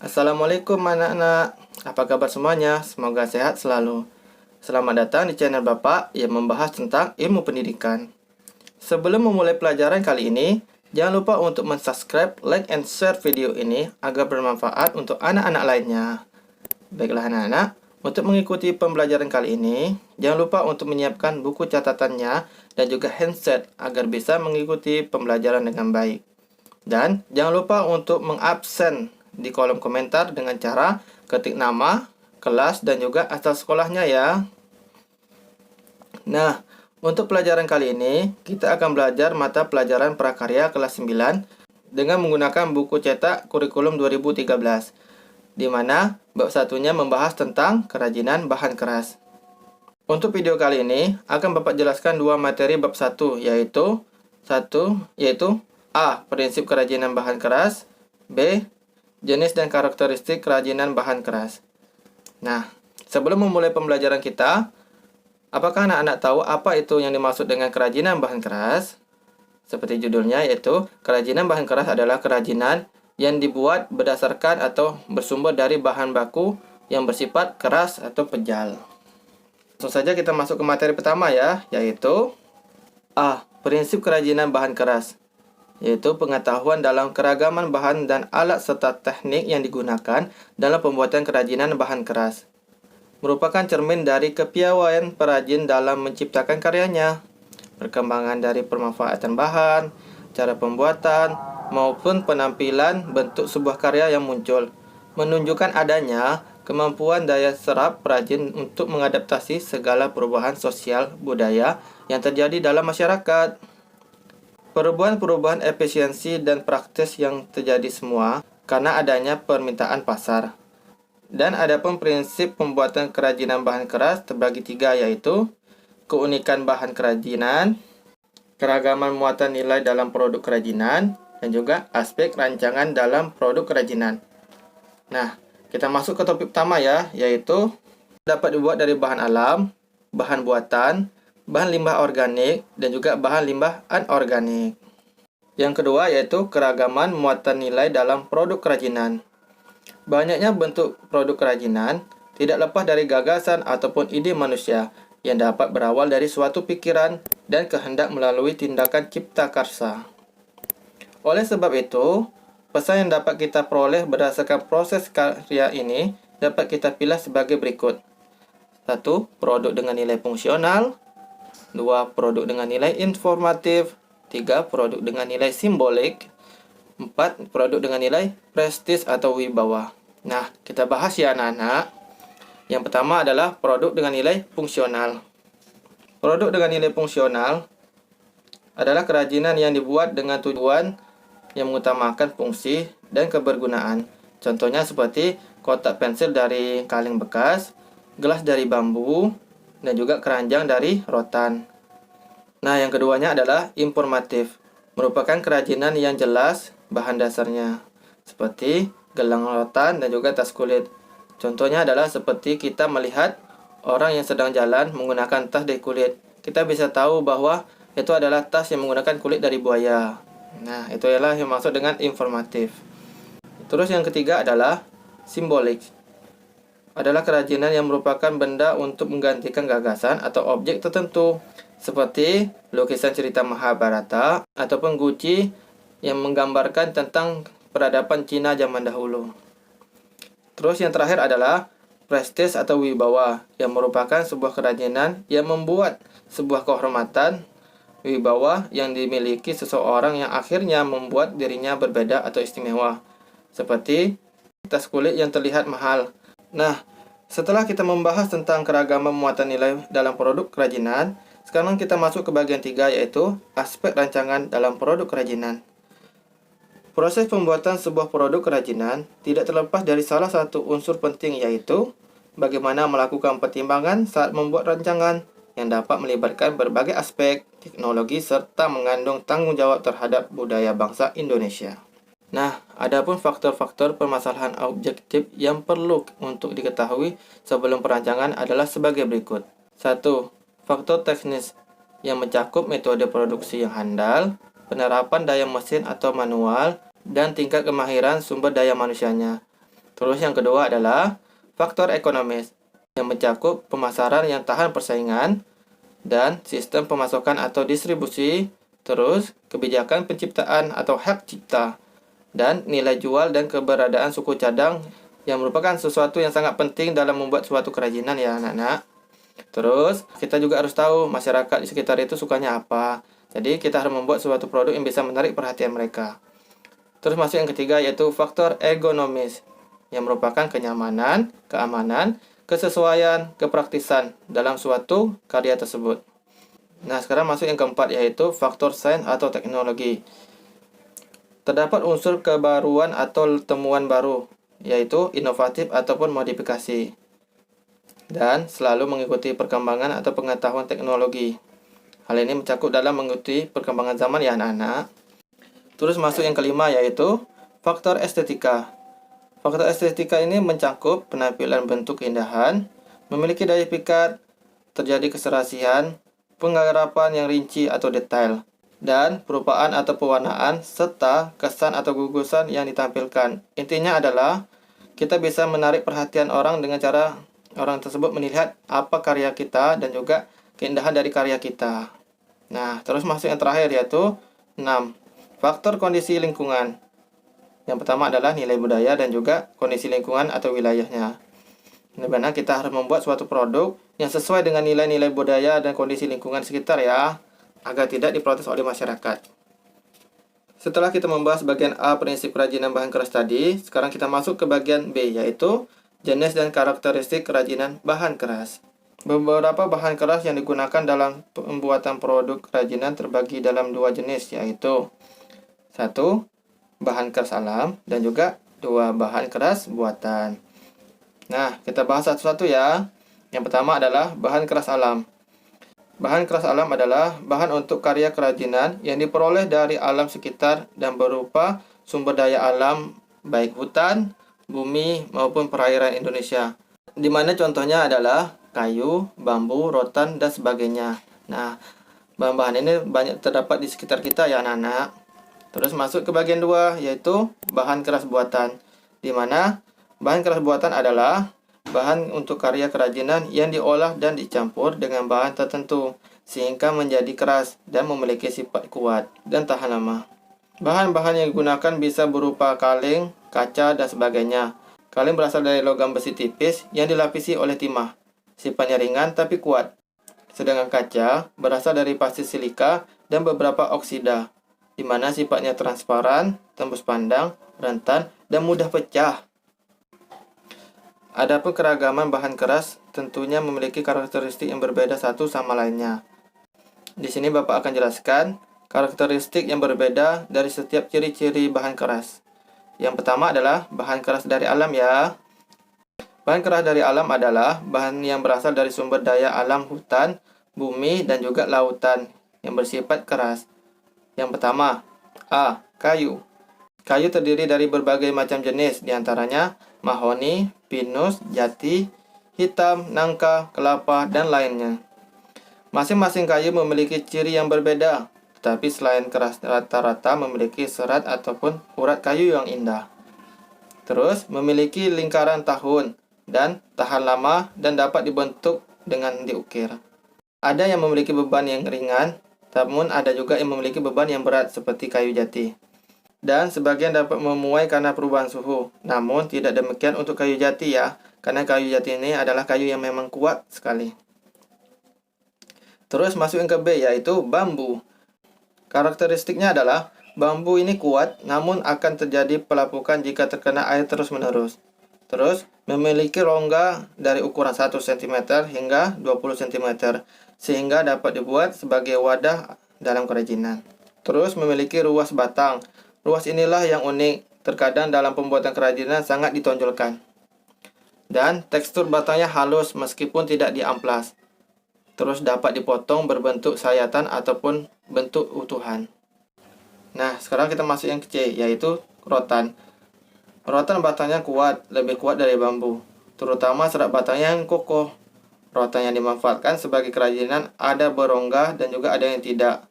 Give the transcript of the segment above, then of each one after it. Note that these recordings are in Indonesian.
Assalamualaikum anak-anak, apa kabar semuanya? Semoga sehat selalu. Selamat datang di channel Bapak yang membahas tentang ilmu pendidikan. Sebelum memulai pelajaran kali ini, jangan lupa untuk subscribe, like, and share video ini agar bermanfaat untuk anak-anak lainnya. Baiklah anak-anak, untuk mengikuti pembelajaran kali ini, jangan lupa untuk menyiapkan buku catatannya dan juga handset agar bisa mengikuti pembelajaran dengan baik. Dan jangan lupa untuk mengabsen di kolom komentar dengan cara ketik nama, kelas, dan juga asal sekolahnya ya. Nah, untuk pelajaran kali ini, kita akan belajar mata pelajaran prakarya kelas 9 dengan menggunakan buku cetak kurikulum 2013, di mana bab satunya membahas tentang kerajinan bahan keras. Untuk video kali ini, akan Bapak jelaskan dua materi bab 1, yaitu A. Prinsip kerajinan bahan keras. B. Jenis dan karakteristik kerajinan bahan keras. Nah, sebelum memulai pembelajaran kita, apakah anak-anak tahu apa itu yang dimaksud dengan kerajinan bahan keras? Seperti judulnya, yaitu kerajinan bahan keras adalah kerajinan yang dibuat berdasarkan atau bersumber dari bahan baku yang bersifat keras atau pejal. Langsung saja kita masuk ke materi pertama ya, yaitu A. Prinsip kerajinan bahan keras, yaitu pengetahuan dalam keragaman bahan dan alat serta teknik yang digunakan dalam pembuatan kerajinan bahan keras. Merupakan cermin dari kepiawaian perajin dalam menciptakan karyanya, perkembangan dari pemanfaatan bahan, cara pembuatan, maupun penampilan bentuk sebuah karya yang muncul, menunjukkan adanya kemampuan daya serap perajin untuk mengadaptasi segala perubahan sosial budaya yang terjadi dalam masyarakat. Perubahan-perubahan efisiensi dan praktis yang terjadi semua karena adanya permintaan pasar. Dan adapun prinsip pembuatan kerajinan bahan keras terbagi tiga, yaitu keunikan bahan kerajinan, keragaman muatan nilai dalam produk kerajinan, dan juga aspek rancangan dalam produk kerajinan. Nah, kita masuk ke topik pertama ya, yaitu dapat dibuat dari bahan alam, bahan buatan, bahan limbah organik, dan juga bahan limbah anorganik. Yang kedua yaitu keragaman muatan nilai dalam produk kerajinan. Banyaknya bentuk produk kerajinan tidak lepas dari gagasan ataupun ide manusia yang dapat berawal dari suatu pikiran dan kehendak melalui tindakan cipta karsa. Oleh sebab itu, pesan yang dapat kita peroleh berdasarkan proses karya ini dapat kita pilih sebagai berikut. 1. Produk dengan nilai fungsional. 2. Produk dengan nilai informatif. 3. Produk dengan nilai simbolik. 4. Produk dengan nilai prestis atau wibawa. Nah, kita bahas ya anak-anak. Yang pertama adalah produk dengan nilai fungsional. Produk dengan nilai fungsional adalah kerajinan yang dibuat dengan tujuan yang mengutamakan fungsi dan kebergunaan. Contohnya seperti kotak pensil dari kaleng bekas, gelas dari bambu, dan juga keranjang dari rotan. Nah, yang keduanya adalah informatif. Merupakan kerajinan yang jelas bahan dasarnya, seperti gelang rotan dan juga tas kulit. Contohnya adalah seperti kita melihat orang yang sedang jalan menggunakan tas dari kulit. Kita bisa tahu bahwa itu adalah tas yang menggunakan kulit dari buaya. Nah, itu adalah yang maksud dengan informatif. Terus yang ketiga adalah simbolik. Adalah kerajinan yang merupakan benda untuk menggantikan gagasan atau objek tertentu, seperti lukisan cerita Mahabharata ataupun guci yang menggambarkan tentang peradaban Cina zaman dahulu. Terus yang terakhir adalah prestis atau wibawa, yang merupakan sebuah kerajinan yang membuat sebuah kehormatan wibawa yang dimiliki seseorang yang akhirnya membuat dirinya berbeda atau istimewa, seperti tas kulit yang terlihat mahal. Nah, setelah kita membahas tentang keragaman muatan nilai dalam produk kerajinan, sekarang kita masuk ke bagian 3, yaitu aspek rancangan dalam produk kerajinan. Proses pembuatan sebuah produk kerajinan tidak terlepas dari salah satu unsur penting, yaitu bagaimana melakukan pertimbangan saat membuat rancangan yang dapat melibatkan berbagai aspek teknologi serta mengandung tanggung jawab terhadap budaya bangsa Indonesia. Nah, adapun faktor-faktor permasalahan objektif yang perlu untuk diketahui sebelum perancangan adalah sebagai berikut. 1. Faktor teknis yang mencakup metode produksi yang handal, penerapan daya mesin atau manual, dan tingkat kemahiran sumber daya manusianya. Terus yang kedua adalah faktor ekonomis, yang mencakup pemasaran yang tahan persaingan, dan sistem pemasokan atau distribusi, terus kebijakan penciptaan atau hak cipta, dan nilai jual dan keberadaan suku cadang yang merupakan sesuatu yang sangat penting dalam membuat suatu kerajinan ya anak-anak. Terus kita juga harus tahu masyarakat di sekitar itu sukanya apa. Jadi kita harus membuat suatu produk yang bisa menarik perhatian mereka. Terus masuk yang ketiga yaitu faktor ergonomis, yang merupakan kenyamanan, keamanan, kesesuaian, kepraktisan dalam suatu karya tersebut. Nah, sekarang masuk yang keempat yaitu faktor sains atau teknologi. Terdapat unsur kebaruan atau temuan baru, yaitu inovatif ataupun modifikasi, dan selalu mengikuti perkembangan atau pengetahuan teknologi. Hal ini mencakup dalam mengikuti perkembangan zaman ya anak-anak. Terus masuk yang kelima yaitu faktor estetika. Faktor estetika ini mencakup penampilan bentuk keindahan, memiliki daya pikat, terjadi keserasian, penggarapan yang rinci atau detail, dan perupaan atau pewarnaan, serta kesan atau gugusan yang ditampilkan. Intinya adalah kita bisa menarik perhatian orang dengan cara orang tersebut melihat apa karya kita dan juga keindahan dari karya kita. Nah, terus masuk yang terakhir yaitu 6. Faktor kondisi lingkungan. Yang pertama adalah nilai budaya dan juga kondisi lingkungan atau wilayahnya. Di mana kita harus membuat suatu produk yang sesuai dengan nilai-nilai budaya dan kondisi lingkungan sekitar ya, agar tidak diprotes oleh masyarakat. Setelah kita membahas bagian A prinsip kerajinan bahan keras tadi, sekarang kita masuk ke bagian B yaitu jenis dan karakteristik kerajinan bahan keras. Beberapa bahan keras yang digunakan dalam pembuatan produk kerajinan terbagi dalam dua jenis yaitu 1. Bahan keras alam, dan juga 2. Bahan keras buatan. Nah, kita bahas satu-satu ya. Yang pertama adalah bahan keras alam. Bahan keras alam adalah bahan untuk karya kerajinan yang diperoleh dari alam sekitar dan berupa sumber daya alam, baik hutan, bumi, maupun perairan Indonesia. Di mana contohnya adalah kayu, bambu, rotan, dan sebagainya. Nah, bahan-bahan ini banyak terdapat di sekitar kita ya anak-anak. Terus masuk ke bagian 2 yaitu bahan keras buatan, di mana bahan keras buatan adalah bahan untuk karya kerajinan yang diolah dan dicampur dengan bahan tertentu sehingga menjadi keras dan memiliki sifat kuat dan tahan lama. Bahan-bahan yang digunakan bisa berupa kaleng, kaca, dan sebagainya. Kaleng berasal dari logam besi tipis yang dilapisi oleh timah. Sifatnya ringan tapi kuat. Sedangkan kaca berasal dari pasir silika dan beberapa oksida, di mana sifatnya transparan, tembus pandang, rentan, dan mudah pecah. Adapun keragaman bahan keras tentunya memiliki karakteristik yang berbeda satu sama lainnya. Di sini Bapak akan jelaskan karakteristik yang berbeda dari setiap ciri-ciri bahan keras. Yang pertama adalah bahan keras dari alam ya. Bahan keras dari alam adalah bahan yang berasal dari sumber daya alam hutan, bumi, dan juga lautan yang bersifat keras. Yang pertama, A. Kayu. Kayu terdiri dari berbagai macam jenis, diantaranya mahoni, pinus, jati, hitam, nangka, kelapa, dan lainnya. Masing-masing kayu memiliki ciri yang berbeda, tetapi selain keras rata-rata memiliki serat ataupun urat kayu yang indah. Terus, memiliki lingkaran tahun dan tahan lama dan dapat dibentuk dengan diukir. Ada yang memiliki beban yang ringan, namun ada juga yang memiliki beban yang berat seperti kayu jati. Dan sebagian dapat memuai karena perubahan suhu. Namun tidak demikian untuk kayu jati ya, karena kayu jati ini adalah kayu yang memang kuat sekali. Terus masuk yang ke B yaitu bambu. Karakteristiknya adalah bambu ini kuat namun akan terjadi pelapukan jika terkena air terus-menerus. Terus memiliki rongga dari ukuran 1 cm hingga 20 cm. Sehingga dapat dibuat sebagai wadah dalam kerajinan. Terus memiliki ruas batang. Ruas inilah yang unik, terkadang dalam pembuatan kerajinan sangat ditonjolkan. Dan tekstur batangnya halus meskipun tidak diamplas. Terus dapat dipotong berbentuk sayatan ataupun bentuk utuhan. Nah, sekarang kita masuk yang C, yaitu rotan. Rotan batangnya kuat, lebih kuat dari bambu, terutama serat batangnya yang kokoh. Rotan yang dimanfaatkan sebagai kerajinan ada berongga dan juga ada yang tidak.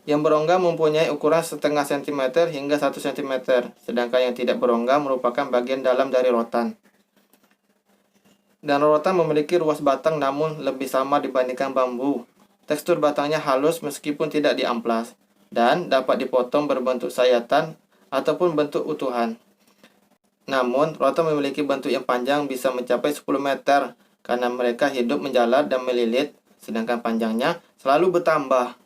Yang berongga mempunyai ukuran setengah cm hingga 1 cm, sedangkan yang tidak berongga merupakan bagian dalam dari rotan. Dan rotan memiliki ruas batang namun lebih samar dibandingkan bambu. Tekstur batangnya halus meskipun tidak diamplas, dan dapat dipotong berbentuk sayatan ataupun bentuk utuhan. Namun, rotan memiliki bentuk yang panjang bisa mencapai 10 meter karena mereka hidup menjalar dan melilit, sedangkan panjangnya selalu bertambah.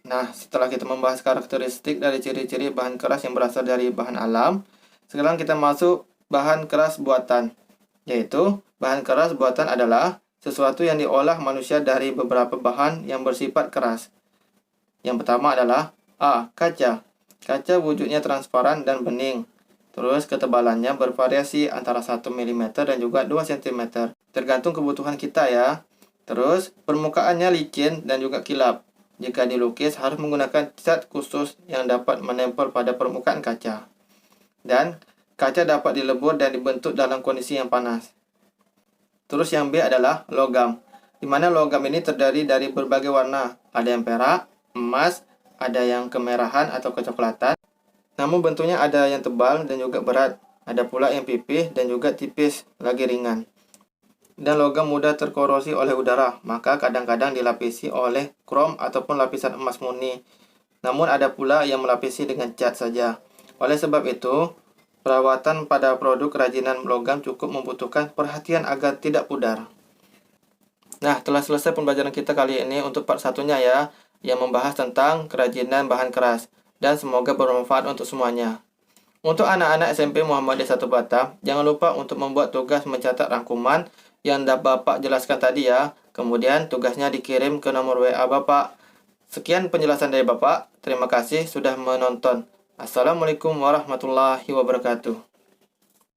Nah, setelah kita membahas karakteristik dari ciri-ciri bahan keras yang berasal dari bahan alam, sekarang kita masuk bahan keras buatan. Yaitu, bahan keras buatan adalah sesuatu yang diolah manusia dari beberapa bahan yang bersifat keras. Yang pertama adalah A. Kaca. Kaca wujudnya transparan dan bening. Terus ketebalannya bervariasi antara 1 mm dan juga 2 cm. Tergantung kebutuhan kita ya. Terus permukaannya licin dan juga kilap. Jika dilukis harus menggunakan cat khusus yang dapat menempel pada permukaan kaca. Dan kaca dapat dilebur dan dibentuk dalam kondisi yang panas. Terus yang B adalah logam, di mana logam ini terdiri dari berbagai warna. Ada yang perak, emas, ada yang kemerahan atau kecoklatan. Namun bentuknya ada yang tebal dan juga berat. Ada pula yang pipih dan juga tipis, lagi ringan. Dan logam mudah terkorosi oleh udara, maka kadang-kadang dilapisi oleh krom ataupun lapisan emas murni. Namun ada pula yang melapisi dengan cat saja. Oleh sebab itu, perawatan pada produk kerajinan logam cukup membutuhkan perhatian agar tidak pudar. Nah, telah selesai pembelajaran kita kali ini untuk part satunya ya, yang membahas tentang kerajinan bahan keras. Dan semoga bermanfaat untuk semuanya. Untuk anak-anak SMP Muhammadiyah 1 Batam, jangan lupa untuk membuat tugas mencatat rangkuman yang Bapak jelaskan tadi ya. Kemudian tugasnya dikirim ke nomor WA Bapak. Sekian penjelasan dari Bapak. Terima kasih sudah menonton. Assalamualaikum warahmatullahi wabarakatuh.